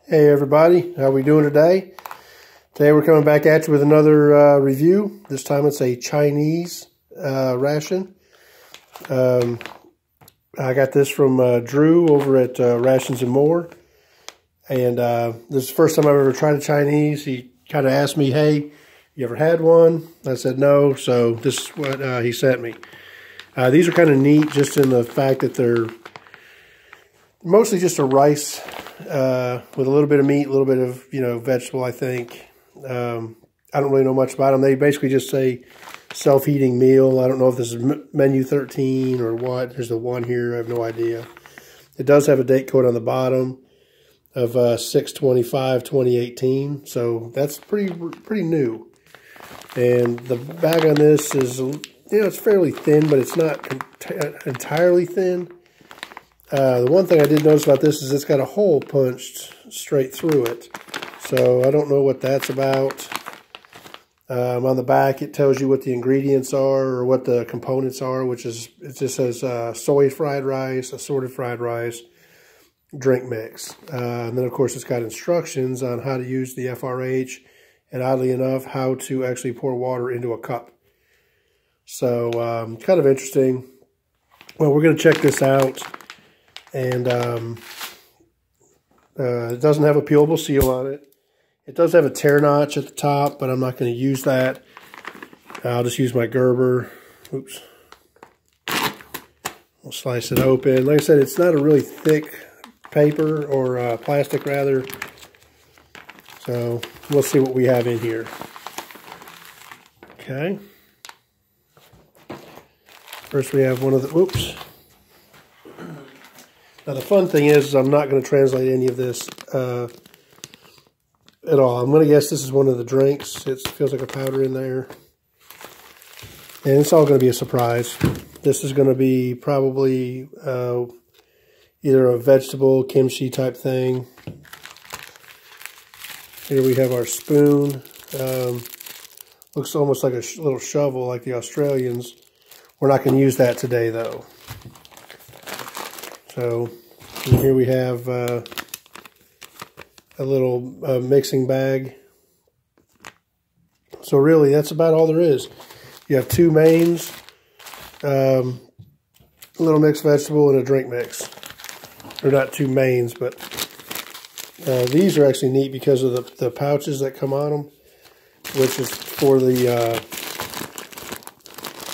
Hey everybody, how we doing today? Today we're coming back at you with another review. This time it's a Chinese ration. I got this from Drew over at Rations and MoRE. And this is the first time I've ever tried a Chinese. He kind of asked me, hey, you ever had one? I said no, so this is what he sent me. These are kind of neat just in the fact that they're mostly just a rice with a little bit of meat, a little bit of, vegetable, I think. I don't really know much about them. They basically just say self-heating meal. I don't know if this is menu 13 or what. There's the one here. I have no idea. It does have a date code on the bottom of 6/25/2018. So that's pretty new. And the bag on this is, it's fairly thin, but it's not entirely thin. The one thing I did notice about this is it's got a hole punched straight through it. So I don't know what that's about. On the back, it tells you what the ingredients are or what the components are, which is, it just says soy fried rice, assorted fried rice, drink mix. And then, of course, it's got instructions on how to use the FRH and, oddly enough, how to actually pour water into a cup. So kind of interesting. Well, we're going to check this out. And it doesn't have a peelable seal on it. It does have a tear notch at the top, but I'm not going to use that. I'll just use my Gerber. Oops. We'll slice it open. Like I said, it's not a really thick paper or plastic, rather. So we'll see what we have in here. Okay. First we have one of the, oops. Now, the fun thing is I'm not going to translate any of this at all. I'm going to guess this is one of the drinks. It feels like a powder in there. And it's all going to be a surprise. This is going to be probably either a vegetable, kimchi type thing. Here we have our spoon. Looks almost like a little shovel like the Australians. We're not going to use that today, though. So here we have a little mixing bag. So really, that's about all there is. You have two mains, a little mixed vegetable, and a drink mix. They're not two mains, but these are actually neat because of the pouches that come on them, which is for the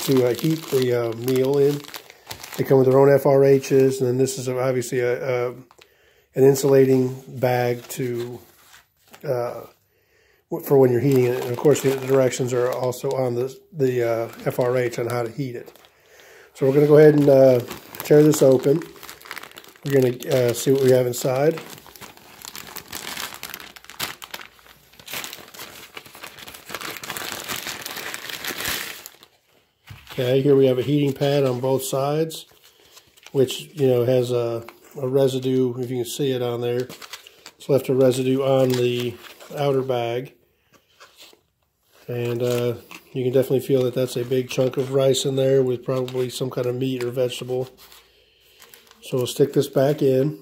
to heat the meal in. They come with their own FRHs, and then this is obviously an insulating bag to for when you're heating it. And of course, the directions are also on the FRH on how to heat it. So we're going to go ahead and tear this open. We're going to see what we have inside. Okay, here we have a heating pad on both sides, which, has a residue, if you can see it on there. It's left a residue on the outer bag. And you can definitely feel that that's a big chunk of rice in there with probably some kind of meat or vegetable. So we'll stick this back in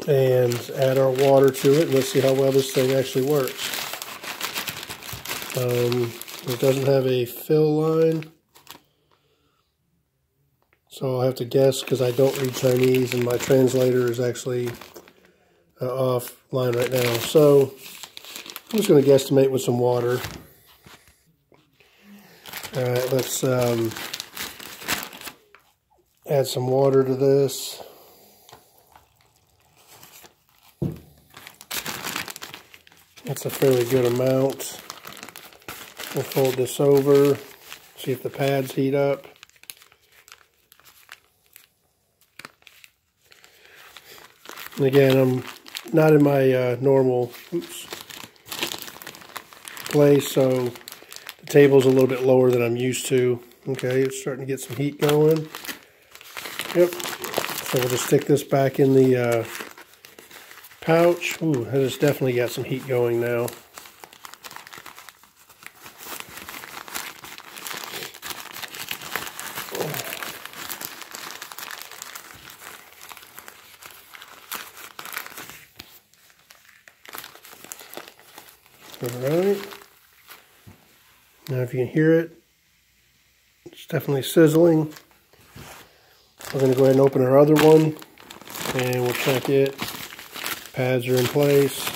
and add our water to it. And let's see how well this thing actually works. It doesn't have a fill line, so I'll have to guess because I don't read Chinese and my translator is actually offline right now. So I'm just going to guesstimate with some water. All right, let's add some water to this. That's a fairly good amount. We'll fold this over, see if the pads heat up. And again, I'm not in my normal place, so the table's a little bit lower than I'm used to. Okay, it's starting to get some heat going. Yep. So we'll just stick this back in the pouch. Ooh, it's definitely got some heat going now. Alright. Now if you can hear it, it's definitely sizzling. We're going to go ahead and open our other one and we'll check it. Pads are in place.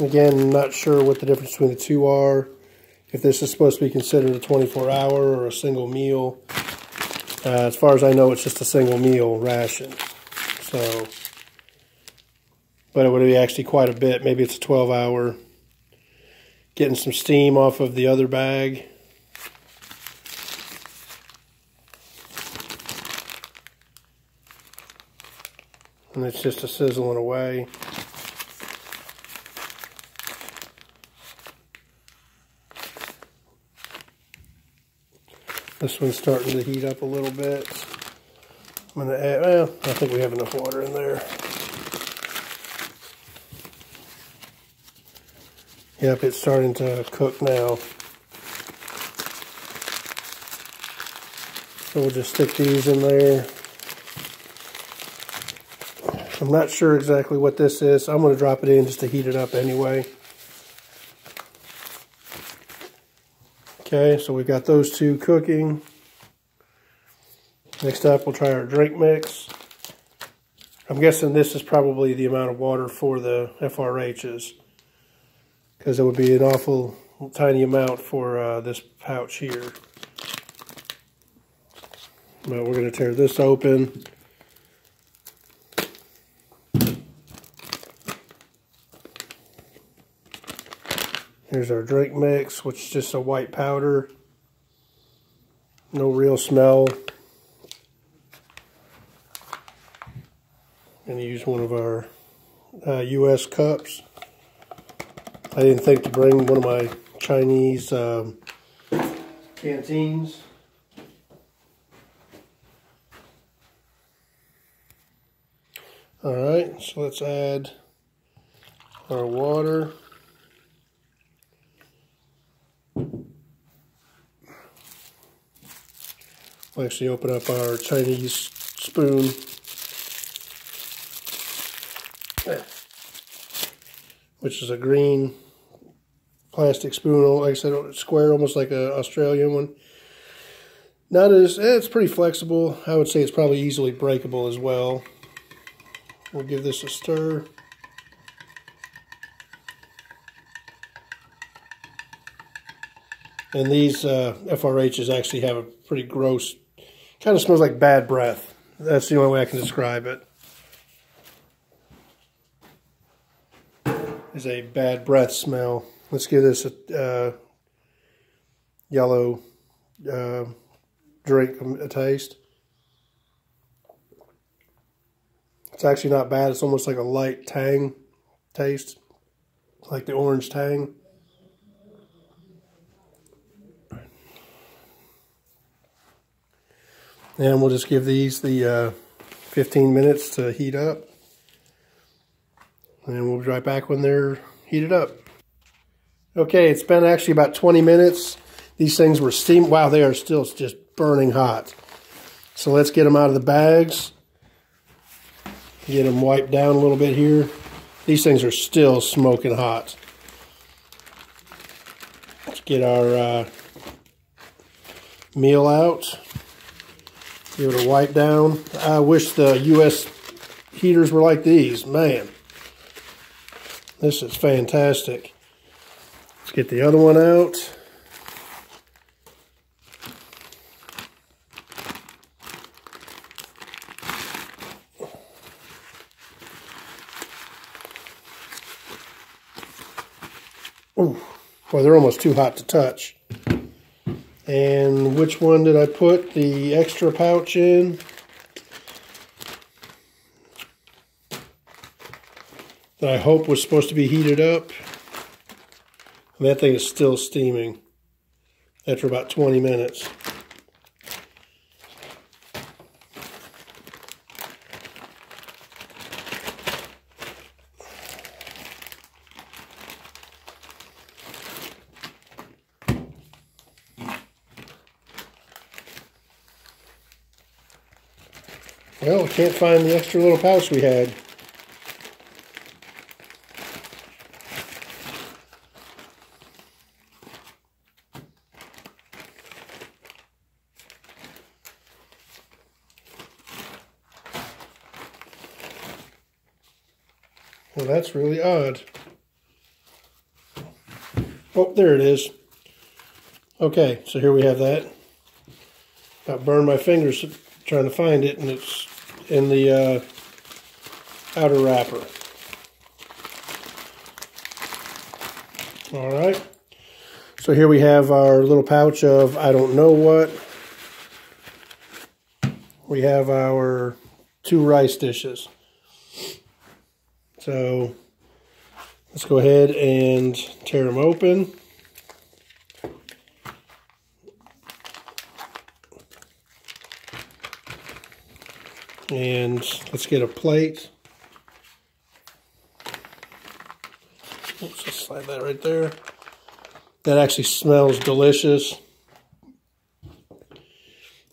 Again, I'm not sure what the difference between the two are. If this is supposed to be considered a 24-hour or a single meal. As far as I know, it's just a single meal ration. So, but it would be actually quite a bit. Maybe it's a 12-hour. Getting some steam off of the other bag. And it's just a sizzling away. This one's starting to heat up a little bit. I'm going to add, well, I think we have enough water in there. Yep, it's starting to cook now. So we'll just stick these in there. I'm not sure exactly what this is. So I'm going to drop it in just to heat it up anyway. Okay, so we've got those two cooking. Next up, we'll try our drink mix. I'm guessing this is probably the amount of water for the FRHs, because it would be an awful tiny amount for this pouch here. But we're going to tear this open. Here's our drink mix, which is just a white powder. No real smell. I'm going to use one of our US cups. I didn't think to bring one of my Chinese canteens. Alright, so let's add our water. We'll actually open up our Chinese spoon. Which is a green plastic spoon, like I said, square, almost like an Australian one. Not as, it's pretty flexible. I would say it's probably easily breakable as well. We'll give this a stir. And these FRHs actually have a pretty gross, kind of smells like bad breath. That's the only way I can describe it. Is a bad breath smell. Let's give this a yellow drink a taste. It's actually not bad. It's almost like a light tang taste, like the orange tang. And we'll just give these the 15 minutes to heat up. And we'll be right back when they're heated up. Okay, it's been actually about 20 minutes. These things were steamed. Wow, they are still just burning hot. So let's get them out of the bags. Get them wiped down a little bit here. These things are still smoking hot. Let's get our meal out. Give it a wipe down. I wish the US heaters were like these. Man, this is fantastic. Let's get the other one out. Ooh, well, they're almost too hot to touch. And which one did I put the extra pouch in? That I hope was supposed to be heated up. And that thing is still steaming after about 20 minutes. Well, I can't find the extra little pouch we had. Well, that's really odd. Oh, there it is. Okay, so here we have that. I burned my fingers trying to find it, and it's in the outer wrapper. All right. So here we have our little pouch of I don't know what. We have our 2 rice dishes. So let's go ahead and tear them open. And let's get a plate. Oops, just slide that right there. That actually smells delicious.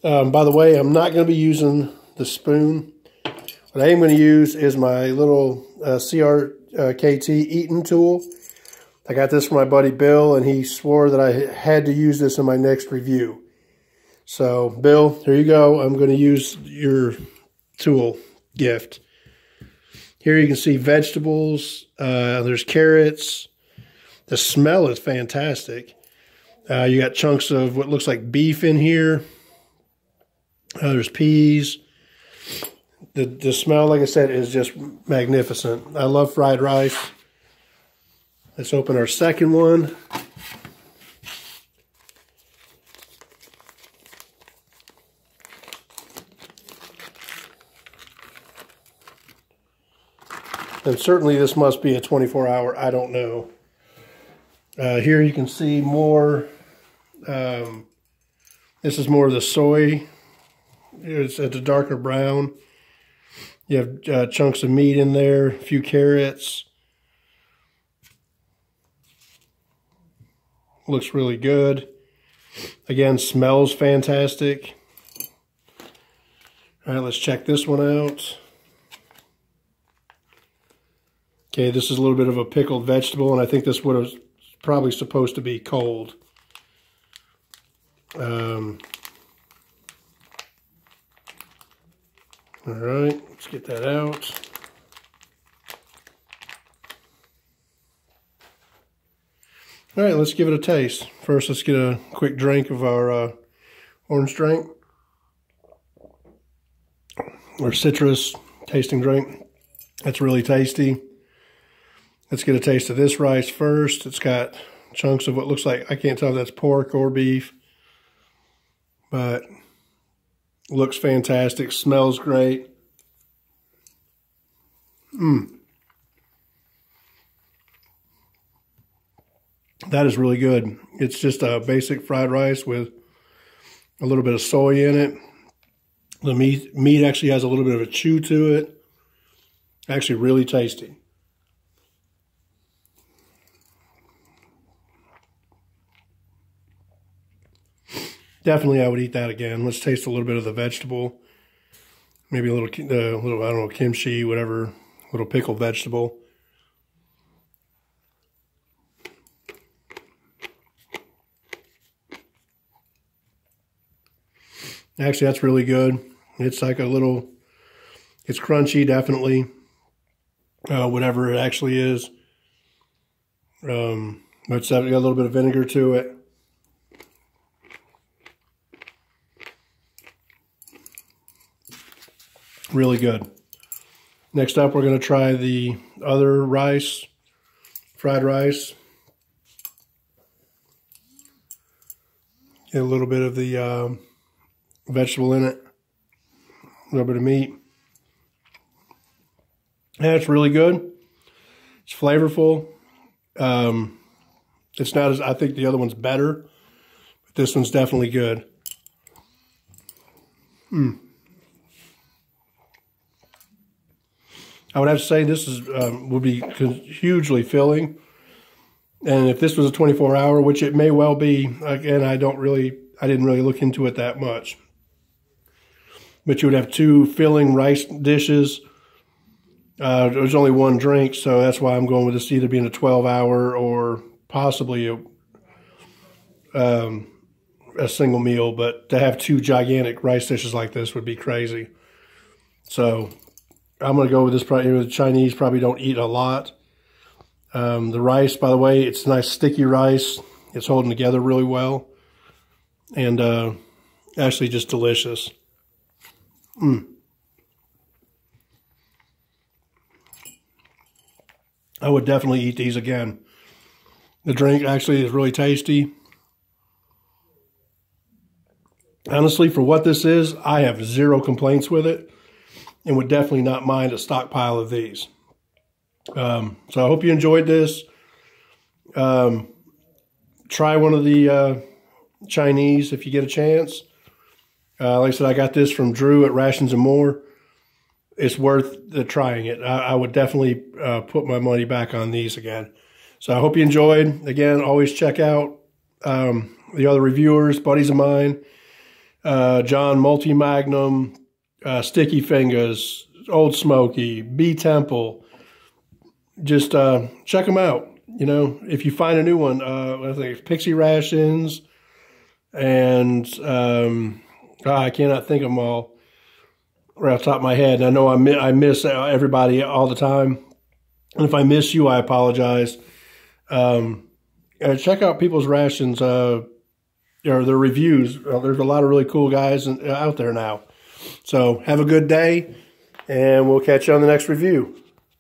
By the way, I'm not going to be using the spoon. What I am going to use is my little CRKT eating tool. I got this from my buddy Bill, and he swore that I had to use this in my next review. So, Bill, here you go. I'm going to use your tool gift. Here you can see vegetables. There's carrots. The smell is fantastic. You got chunks of what looks like beef in here. There's peas. The smell, like I said, is just magnificent. I love fried rice. Let's open our second one. And certainly this must be a 24-hour, I don't know. Here you can see more, this is more of the soy. It's a darker brown. You have chunks of meat in there, a few carrots. Looks really good. Again, smells fantastic. All right, let's check this one out. Okay, this is a little bit of a pickled vegetable, and I think this was probably supposed to be cold. All right, let's get that out. All right, let's give it a taste. First, let's get a quick drink of our orange drink, or citrus tasting drink. That's really tasty. Let's get a taste of this rice first. It's got chunks of what looks like, I can't tell if that's pork or beef, but looks fantastic, smells great. That is really good. It's just a basic fried rice with a little bit of soy in it. The meat actually has a little bit of a chew to it. Actually really tasty. Definitely I would eat that again. Let's taste a little bit of the vegetable. Maybe a little I don't know, kimchi, whatever, little pickled vegetable. Actually, that's really good. It's like a little, it's crunchy, definitely. Whatever it actually is. It's got a little bit of vinegar to it. Really good. Next up, we're going to try the other rice, fried rice. Get a little bit of the vegetable in it, a little bit of meat. And it's really good. It's flavorful. It's not as, I think the other one's better, but this one's definitely good. I would have to say this is would be hugely filling. And if this was a 24-hour, which it may well be, again, I didn't really look into it that much. but you would have 2 filling rice dishes. There's only 1 drink, so that's why I'm going with this either being a 12-hour or possibly a single meal. But to have 2 gigantic rice dishes like this would be crazy. So I'm going to go with this. Probably, the Chinese probably don't eat a lot. The rice, by the way, it's nice sticky rice. It's holding together really well. And actually just delicious. I would definitely eat these again. The drink actually is really tasty. Honestly, for what this is, I have 0 complaints with it and would definitely not mind a stockpile of these. So I hope you enjoyed this. Try one of the Chinese if you get a chance. Like I said, I got this from Drew at Rations and MoRE. It's worth trying it. I would definitely put my money back on these again. So I hope you enjoyed. Again, always check out the other reviewers, buddies of mine. John Multi-Magnum, Sticky Fingers, Old Smoky, B Temple. Just check them out. You know, if you find a new one, I think it's Pixie Rations, and I cannot think of them all right off the top of my head. And I know I miss everybody all the time. And if I miss you, I apologize. Check out people's rations, or their reviews. There's a lot of really cool guys out there now. So have a good day, and we'll catch you on the next review.